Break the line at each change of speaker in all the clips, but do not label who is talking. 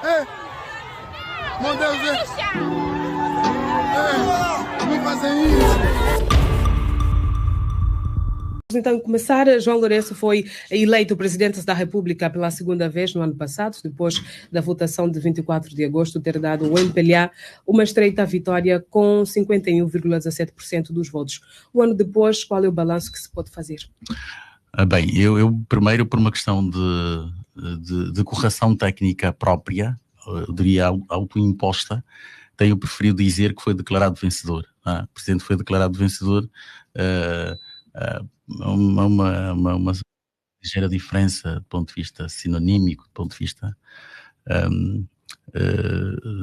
Meu Deus, não fazem isso.
Então, começar, João Lourenço foi eleito presidente da República pela segunda vez no ano passado, depois da votação de 24 de agosto ter dado ao MPLA uma estreita vitória com 51,17% dos votos. Um ano depois, qual é o balanço que se pode fazer?
Bem, eu primeiro, por uma questão de correção técnica própria, eu diria autoimposta, tenho preferido dizer que foi declarado vencedor. O presidente foi declarado vencedor, uma ligeira diferença do ponto de vista sinonímico, do ponto de vista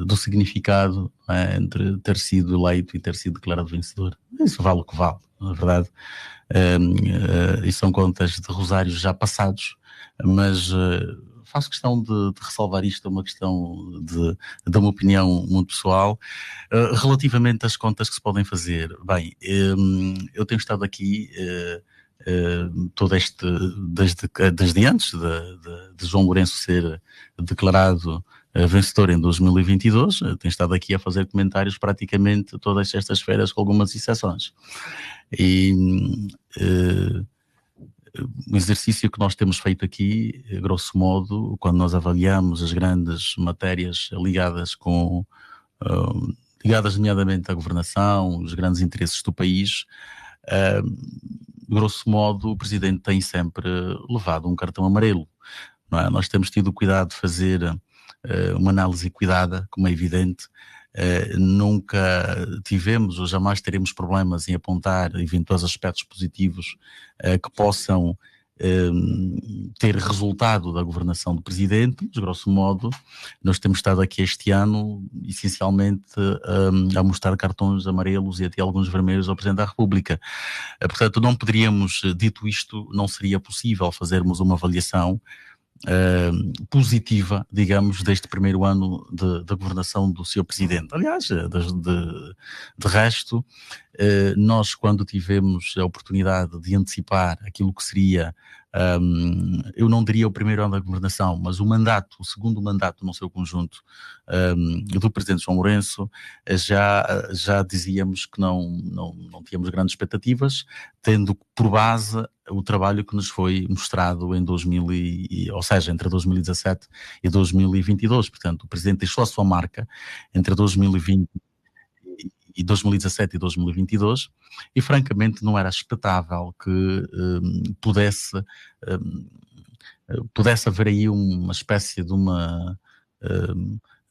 do significado entre ter sido eleito e ter sido declarado vencedor. Isso vale o que vale, na verdade. E são contas de rosários já passados, mas faço questão de ressalvar isto, uma questão de uma opinião muito pessoal. Relativamente às contas que se podem fazer, bem, eu tenho estado aqui desde antes de João Lourenço ser declarado vencedor em 2022, tenho estado aqui a fazer comentários praticamente todas estas férias, com algumas exceções. E o exercício que nós temos feito aqui, grosso modo, quando nós avaliamos as grandes matérias ligadas nomeadamente à governação, os grandes interesses do país, grosso modo, o Presidente tem sempre levado um cartão amarelo. Não é? Nós temos tido o cuidado de fazer uma análise cuidada, como é evidente. Nunca tivemos ou jamais teremos problemas em apontar eventuais aspectos positivos que possam ter resultado da governação do Presidente, mas grosso modo nós temos estado aqui este ano essencialmente a mostrar cartões amarelos e até alguns vermelhos ao Presidente da República. Portanto, não poderíamos, dito isto, não seria possível fazermos uma avaliação positiva, digamos, deste primeiro ano da governação do Sr. Presidente. Aliás, de resto, nós quando tivemos a oportunidade de antecipar aquilo que seria, eu não diria o primeiro ano da governação, mas o segundo mandato no seu conjunto do Presidente João Lourenço, já dizíamos que não tínhamos grandes expectativas, tendo por base o trabalho que nos foi mostrado ou seja, entre 2017 e 2022. Portanto, o Presidente deixou a sua marca entre 2020 e 2017 e 2022 e francamente não era expectável que pudesse haver aí uma espécie de uma,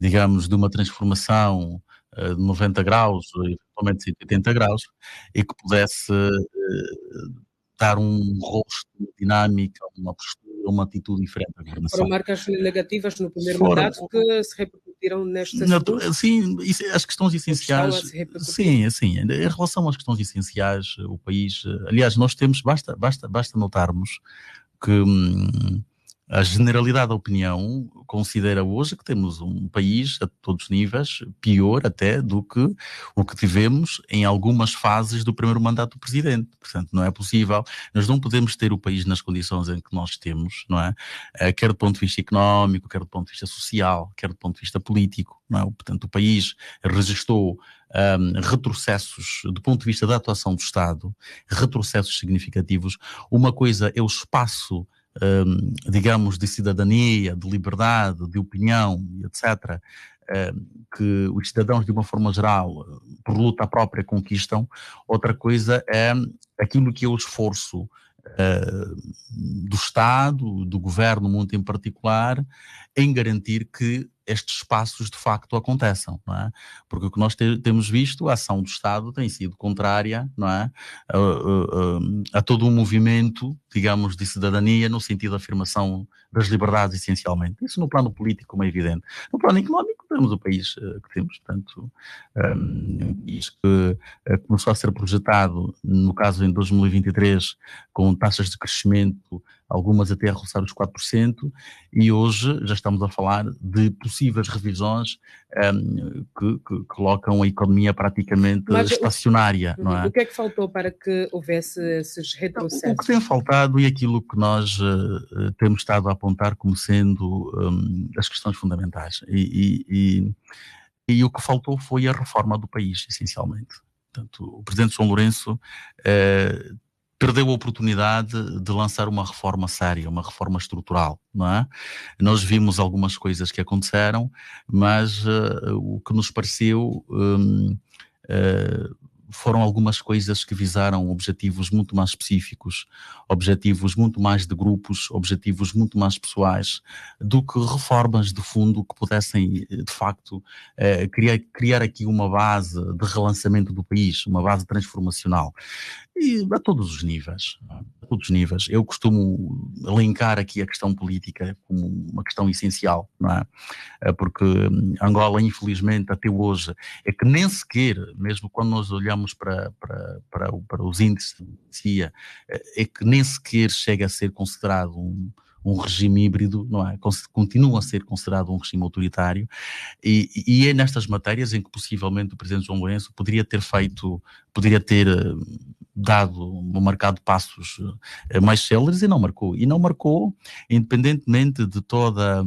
digamos, de uma transformação de 90 graus, eventualmente 180 graus, e que pudesse dar um rosto, uma dinâmica, uma postura, uma atitude diferente à governação.
Foram marcas negativas no primeiro mandato que se repercutiram nesta segunda?
Sim, as questões essenciais. Sim, em relação às questões essenciais, o país. Aliás, nós temos, basta notarmos que a generalidade da opinião considera hoje que temos um país a todos os níveis pior até do que o que tivemos em algumas fases do primeiro mandato do Presidente. Portanto, não é possível, nós não podemos ter o país nas condições em que nós temos, não é? Quer do ponto de vista económico, quer do ponto de vista social, quer do ponto de vista político, não é? Portanto, o país registrou retrocessos do ponto de vista da atuação do Estado, retrocessos significativos. Uma coisa é o espaço digamos, de cidadania, de liberdade, de opinião, etc., que os cidadãos, de uma forma geral, por luta própria, conquistam. Outra coisa é aquilo que é o esforço do Estado, do Governo, muito em particular, em garantir que estes espaços de facto aconteçam, não é? Porque o que nós temos visto, a ação do Estado tem sido contrária, não é? A todo um movimento, digamos, de cidadania no sentido da afirmação das liberdades, essencialmente. Isso no plano político, como é evidente. No plano económico, temos o país que temos, portanto, isso que começou a ser projetado, no caso em 2023, com taxas de crescimento algumas até a roçar os 4%, e hoje já estamos a falar de possíveis revisões que colocam a economia praticamente estacionária, não é?
O que é que faltou para que houvesse esses retrocessos?
O que tem faltado e aquilo que nós temos estado a apontar como sendo as questões fundamentais. E o que faltou foi a reforma do país, essencialmente. Portanto, o presidente João Lourenço perdeu a oportunidade de lançar uma reforma séria, uma reforma estrutural, não é? Nós vimos algumas coisas que aconteceram, mas o que nos pareceu foram algumas coisas que visaram objetivos muito mais específicos, objetivos muito mais de grupos, objetivos muito mais pessoais, do que reformas de fundo que pudessem, de facto, criar aqui uma base de relançamento do país, uma base transformacional. E a todos os níveis, a todos os níveis. Eu costumo linkar aqui a questão política como uma questão essencial, não é? Porque Angola, infelizmente, até hoje, é que nem sequer, mesmo quando nós olhamos para os índices de democracia, é que nem sequer chega a ser considerado um regime híbrido, não é? Continua a ser considerado um regime autoritário, e é nestas matérias em que possivelmente o presidente João Lourenço poderia ter marcado passos mais céleres, e não marcou. E não marcou, independentemente de toda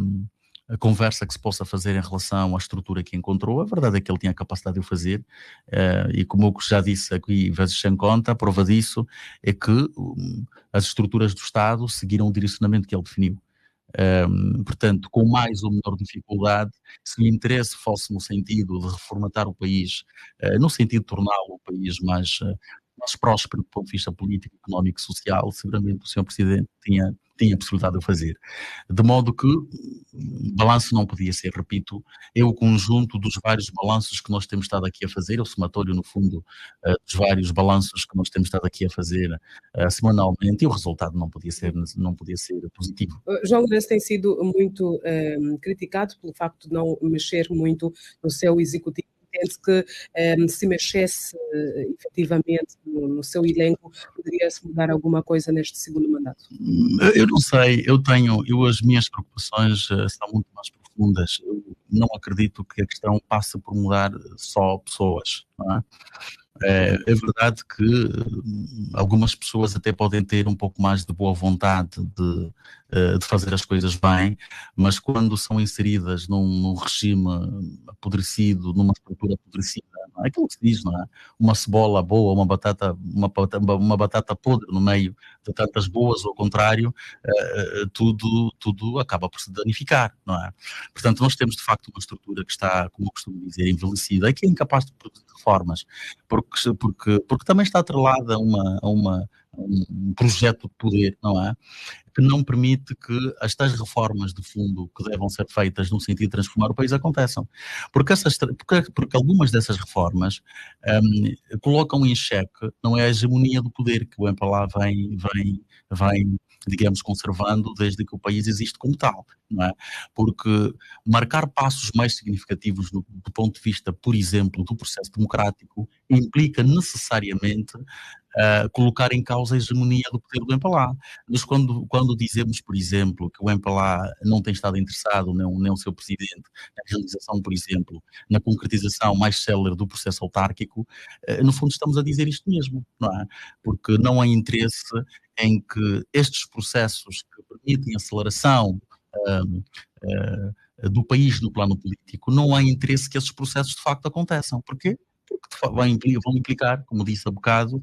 a conversa que se possa fazer em relação à estrutura que encontrou. A verdade é que ele tinha a capacidade de o fazer, e como eu já disse aqui vezes sem conta, a prova disso é que as estruturas do Estado seguiram o direcionamento que ele definiu. Portanto, com mais ou menor dificuldade, se o interesse fosse no sentido de reformatar o país, no sentido de torná-lo um país mais próspero do ponto de vista político, económico e social, seguramente o Sr. Presidente tinha a possibilidade de o fazer. De modo que o balanço não podia ser, repito, é o conjunto dos vários balanços que nós temos estado aqui a fazer, o somatório, no fundo, dos vários balanços que nós temos estado aqui a fazer semanalmente, e o resultado não podia ser positivo.
João Lourenço tem sido muito criticado pelo facto de não mexer muito no seu executivo. Entende que se mexesse efetivamente no seu elenco, poderia-se mudar alguma coisa neste segundo mandato?
Eu não sei, as minhas preocupações são muito mais profundas. Eu não acredito que a questão passe por mudar só pessoas, não é? É verdade que algumas pessoas até podem ter um pouco mais de boa vontade de fazer as coisas bem, mas quando são inseridas num regime apodrecido, numa estrutura apodrecida, não é aquilo que se diz, não é? Uma cebola boa, uma batata podre no meio de tantas boas, ou ao contrário, tudo acaba por se danificar, não é? Portanto, nós temos de facto uma estrutura que está, como eu costumo dizer, envelhecida, e que é incapaz de produzir reformas, porque também está atrelada a um projeto de poder, não é? Que não permite que as tais reformas de fundo que devam ser feitas no sentido de transformar o país aconteçam. Porque algumas dessas reformas colocam em xeque, não é, a hegemonia do poder que o MPLA vem, digamos, conservando desde que o país existe como tal, não é? Porque marcar passos mais significativos do ponto de vista, por exemplo, do processo democrático, implica necessariamente colocar em causa a hegemonia do poder do MPLA. Mas quando dizemos, por exemplo, que o MPLA não tem estado interessado, nem o seu presidente, na realização, por exemplo, na concretização mais célere do processo autárquico, no fundo estamos a dizer isto mesmo, não é? Porque não há interesse em que estes processos que permitem aceleração do país no plano político, não há interesse que esses processos de facto aconteçam. Porquê? Porque vão implicar, como disse há bocado,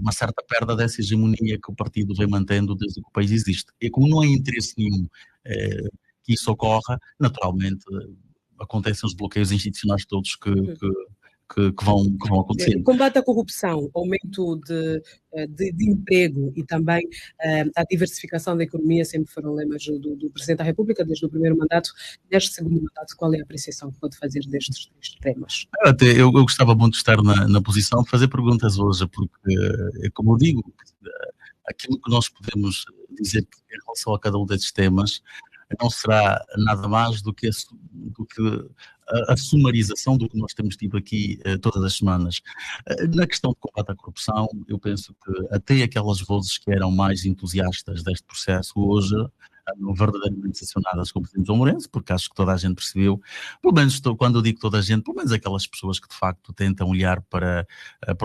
uma certa perda dessa hegemonia que o partido vem mantendo desde que o país existe. E como não há interesse nenhum que isso ocorra, naturalmente acontecem os bloqueios institucionais todos que vão acontecer.
Combate à corrupção, aumento de emprego e também a diversificação da economia sempre foram lemas do Presidente da República desde o primeiro mandato. Neste segundo mandato, qual é a apreciação que pode fazer destes temas?
Eu gostava muito de estar na posição de fazer perguntas hoje, porque, como eu digo, aquilo que nós podemos dizer em relação a cada um desses temas não será nada mais do que a sumarização do que nós temos tido aqui todas as semanas. Na questão de combate à corrupção, eu penso que até aquelas vozes que eram mais entusiastas deste processo hoje andam verdadeiramente decepcionadas com o Presidente João Lourenço, porque acho que toda a gente percebeu, pelo menos quando eu digo toda a gente, pelo menos aquelas pessoas que de facto tentam olhar para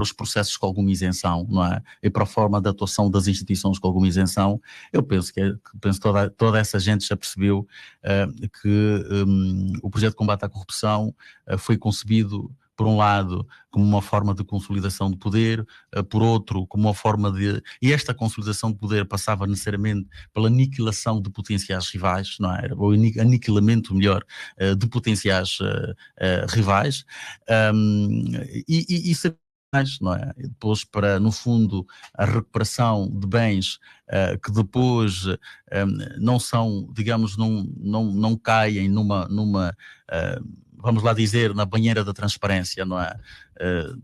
os processos com alguma isenção, não é? E para a forma de atuação das instituições com alguma isenção, eu penso que toda essa gente já percebeu que o projeto de combate à corrupção foi concebido, por um lado, como uma forma de consolidação de poder, por outro, como uma forma de... E esta consolidação de poder passava necessariamente pela aniquilação de potenciais rivais, não é? Ou aniquilamento, melhor, de potenciais rivais. E mais, não é? E depois para, no fundo, a recuperação de bens que depois não são, digamos, não caem numa vamos lá dizer, na banheira da transparência, não é?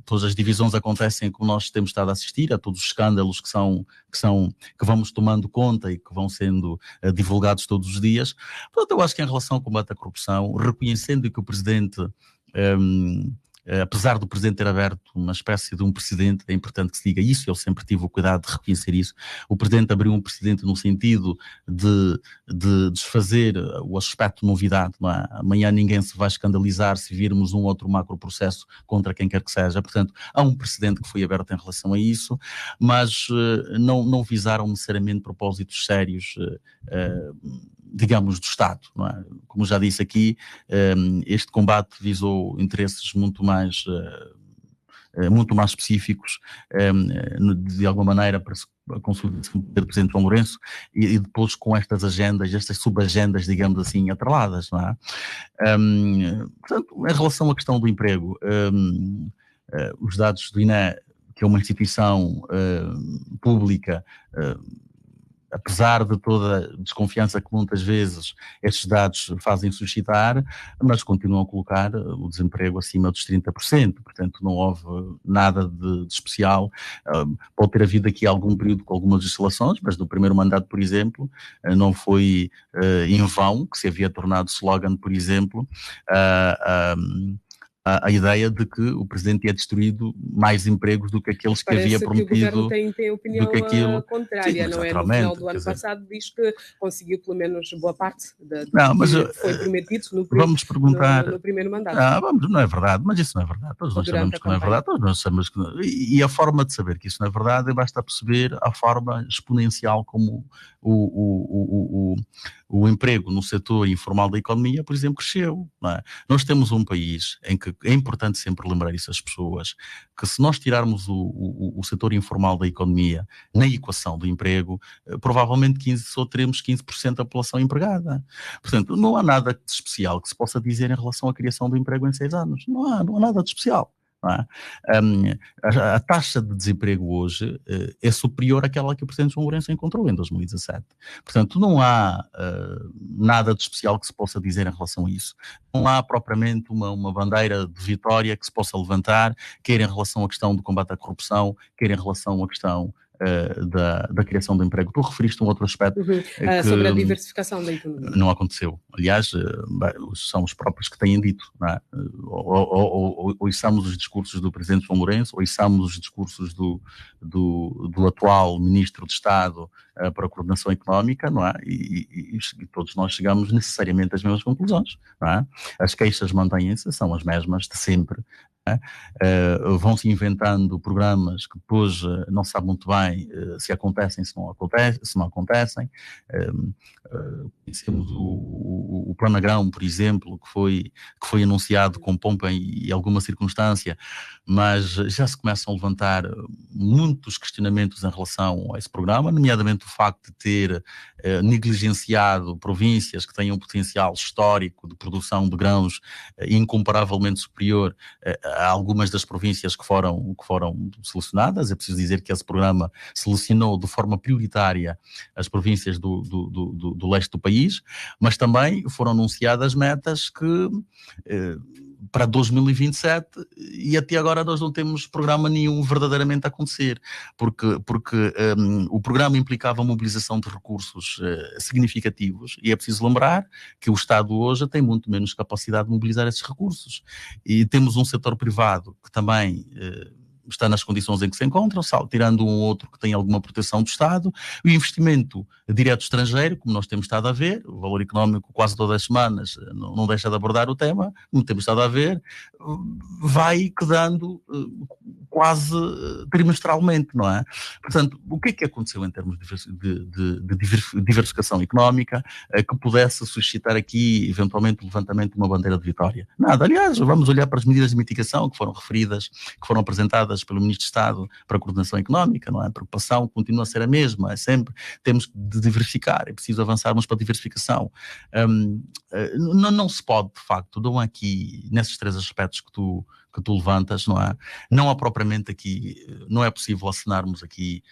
Todas as divisões acontecem como nós temos estado a assistir, a todos os escândalos que vamos tomando conta e que vão sendo divulgados todos os dias. Portanto, eu acho que em relação ao combate à corrupção, reconhecendo que o Presidente... apesar do Presidente ter aberto uma espécie de um precedente, é importante que se diga isso, eu sempre tive o cuidado de reconhecer isso, o Presidente abriu um precedente no sentido de desfazer o aspecto novidade, não é? Amanhã ninguém se vai escandalizar se virmos um outro macro processo contra quem quer que seja, portanto há um precedente que foi aberto em relação a isso, mas não visaram necessariamente propósitos sérios, digamos, do Estado, não é? Como já disse aqui, este combate visou interesses muito mais específicos, de alguma maneira, para a consolidação do Presidente João Lourenço e depois com estas agendas, estas subagendas, digamos assim, atreladas, não é? Portanto, em relação à questão do emprego, os dados do INE, que é uma instituição pública, apesar de toda a desconfiança que muitas vezes estes dados fazem suscitar, mas continuam a colocar o desemprego acima dos 30%, portanto não houve nada de especial. Pode ter havido aqui algum período com algumas oscilações, mas no primeiro mandato, por exemplo, não foi em vão que se havia tornado slogan, por exemplo, a ideia de que o Presidente tinha destruído mais empregos do que aqueles que havia prometido.
O governo tem opinião contrária, não é? No final do ano passado diz que conseguiu pelo menos boa parte do que foi prometido
vamos perguntar,
no primeiro mandato.
Não é verdade, mas isso não é verdade. Todos nós sabemos que não é verdade. Todos nós sabemos que não. E a forma de saber que isso não é verdade, basta perceber a forma exponencial como o emprego no setor informal da economia, por exemplo, cresceu. Não é? Nós temos um país em que é importante sempre lembrar isso às pessoas, que se nós tirarmos o setor informal da economia na equação do emprego, provavelmente só teremos 15% da população empregada. Portanto, não há nada de especial que se possa dizer em relação à criação do emprego em 6 anos. Não há nada de especial. Não é? A taxa de desemprego hoje é superior àquela que o Presidente João Lourenço encontrou em 2017. Portanto, não há nada de especial que se possa dizer em relação a isso. Não há propriamente uma bandeira de vitória que se possa levantar, quer em relação à questão do combate à corrupção, quer em relação à questão da criação de emprego. Tu referiste um outro aspecto que,
sobre a diversificação da economia.
Não aconteceu. Aliás, são os próprios que têm dito, não é? Ouçamos os discursos do Presidente João Lourenço, ouçamos os discursos do atual Ministro de Estado para a Coordenação Económica, não é? E todos nós chegamos necessariamente às mesmas conclusões, não é? As queixas mantêm-se, são as mesmas de sempre. Vão-se inventando programas que depois não se sabe muito bem se acontecem, se não acontecem. Conhecemos o Plano Agrão, por exemplo, que foi anunciado com pompa e alguma circunstância, mas já se começam a levantar muitos questionamentos em relação a esse programa, nomeadamente o facto de ter negligenciado províncias que têm um potencial histórico de produção de grãos incomparavelmente superior a algumas das províncias que foram selecionadas. É preciso dizer que esse programa selecionou de forma prioritária as províncias do leste do país, mas também foram anunciadas metas que para 2027 e até agora nós não temos programa nenhum verdadeiramente a acontecer, porque o programa implicava a mobilização de recursos significativos e é preciso lembrar que o Estado hoje tem muito menos capacidade de mobilizar esses recursos e temos um setor privado que também está nas condições em que se encontram, tirando um ou outro que tem alguma proteção do Estado. O investimento direto estrangeiro, como nós temos estado a ver, o Valor Económico quase todas as semanas não deixa de abordar o tema, como temos estado a ver, vai quedando quase trimestralmente, não é? Portanto, o que é que aconteceu em termos de diversificação económica que pudesse suscitar aqui, eventualmente, o levantamento de uma bandeira de vitória? Nada. Aliás, vamos olhar para as medidas de mitigação que foram referidas, que foram apresentadas pelo Ministro de Estado para a Coordenação Económica, não é? A preocupação continua a ser a mesma, é sempre, temos de diversificar, é preciso avançarmos para a diversificação. Não se pode, de facto, não há aqui, nesses três aspectos que tu levantas, não é? Não há propriamente aqui, não é possível assinarmos aqui,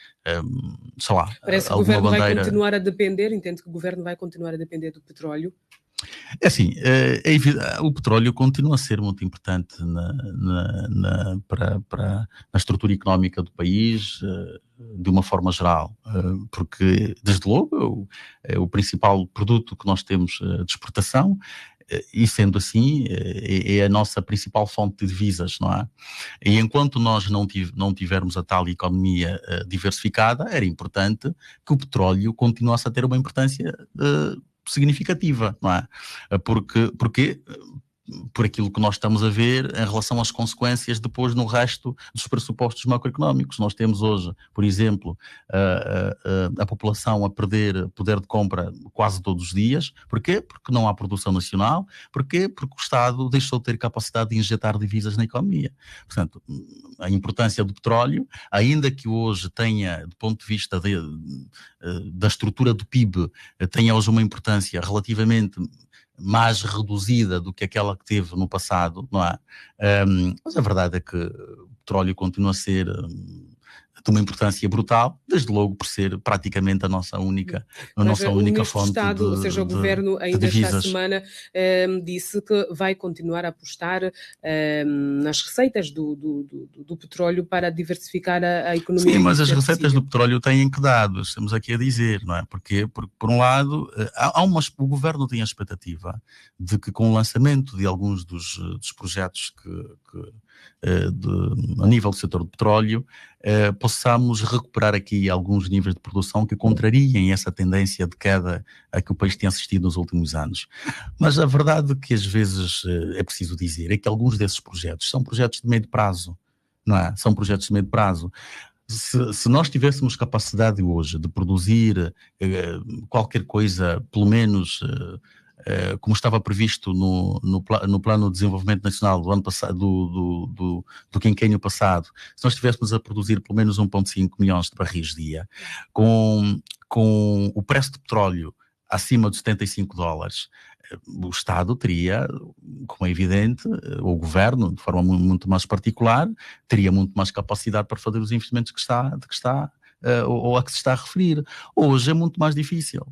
sei lá,
parece que o governo vai continuar a depender, entende que o governo vai continuar a depender do petróleo?
É assim, o petróleo continua a ser muito importante para a estrutura económica do país, de uma forma geral, porque, desde logo, é o principal produto que nós temos de exportação, e sendo assim, é a nossa principal fonte de divisas, não é? E enquanto nós não tivermos a tal economia diversificada, era importante que o petróleo continuasse a ter uma importância significativa, não é? Porque por aquilo que nós estamos a ver em relação às consequências depois no resto dos pressupostos macroeconómicos. Nós temos hoje, por exemplo, a população a perder poder de compra quase todos os dias. Porquê? Porque não há produção nacional. Porquê? Porque o Estado deixou de ter capacidade de injetar divisas na economia. Portanto, a importância do petróleo, ainda que hoje tenha, do ponto de vista da estrutura do PIB, tenha hoje uma importância relativamente mais reduzida do que aquela que teve no passado, não é? Mas a verdade é que o petróleo continua a ser de uma importância brutal, desde logo por ser praticamente a nossa única fonte de
Estado, ou seja, o Governo ainda esta semana disse que vai continuar a apostar nas receitas do petróleo para diversificar a economia.
Sim, mas as receitas do petróleo têm que dar, estamos aqui a dizer, não é? Porque, por um lado, o Governo tem a expectativa de que com o lançamento de alguns dos projetos a nível do setor do petróleo, possamos recuperar aqui alguns níveis de produção que contrariem essa tendência de queda a que o país tem assistido nos últimos anos. Mas a verdade que às vezes é preciso dizer é que alguns desses projetos são projetos de médio prazo, não é? São projetos de médio prazo. Se nós tivéssemos capacidade hoje de produzir qualquer coisa, pelo menos como estava previsto no Plano de Desenvolvimento Nacional do ano passado, do quinquênio passado, se nós estivéssemos a produzir pelo menos 1,5 milhões de barris dia, com o preço de petróleo acima de $75, o Estado teria, como é evidente, o Governo, de forma muito mais particular, teria muito mais capacidade para fazer os investimentos ou a que se está a referir. Hoje é muito mais difícil.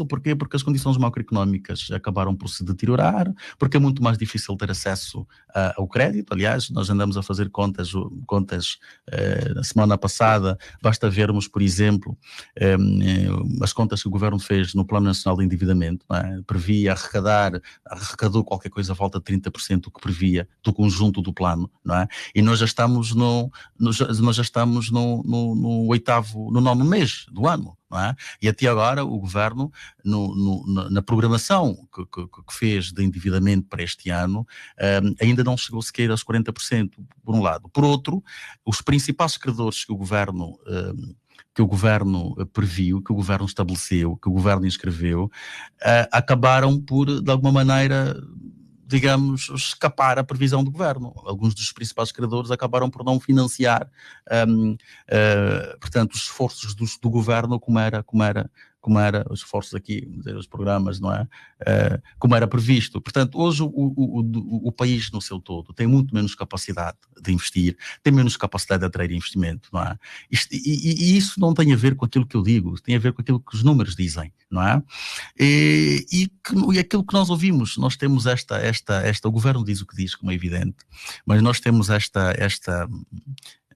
Porquê? Porque as condições macroeconómicas acabaram por se deteriorar, porque é muito mais difícil ter acesso ao crédito. Aliás, nós andamos a fazer contas na semana passada, basta vermos, por exemplo, as contas que o Governo fez no Plano Nacional de Endividamento, não é? Previa arrecadou qualquer coisa à volta de 30% do que previa do conjunto do plano, não é? E nós já estamos no 9º mês do ano. Não é? E até agora o Governo, na programação que fez de endividamento para este ano, ainda não chegou sequer aos 40%, por um lado. Por outro, os principais credores que o Governo previu, que o Governo estabeleceu, que o Governo inscreveu, acabaram por, de alguma maneira, digamos, escapar à previsão do Governo. Alguns dos principais credores acabaram por não financiar, portanto, os esforços do Governo como como era os esforços aqui, os programas, não é? Como era previsto. Portanto, hoje o país no seu todo tem muito menos capacidade de investir, tem menos capacidade de atrair investimento, não é? E isso não tem a ver com aquilo que eu digo, tem a ver com aquilo que os números dizem, não é? E aquilo que nós ouvimos, nós temos o governo diz o que diz, como é evidente, mas nós temos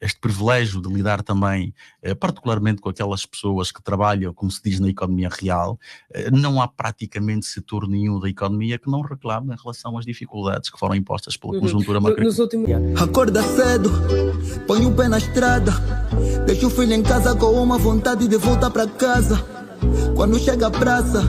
este privilégio de lidar também, particularmente com aquelas pessoas que trabalham, como se diz, na economia real. Não há praticamente setor nenhum da economia que não reclame em relação às dificuldades que foram impostas pela conjuntura macroeconómica.
Acorda cedo, põe o pé na estrada, deixa o filho em casa com uma vontade de voltar para casa. Quando chega à praça,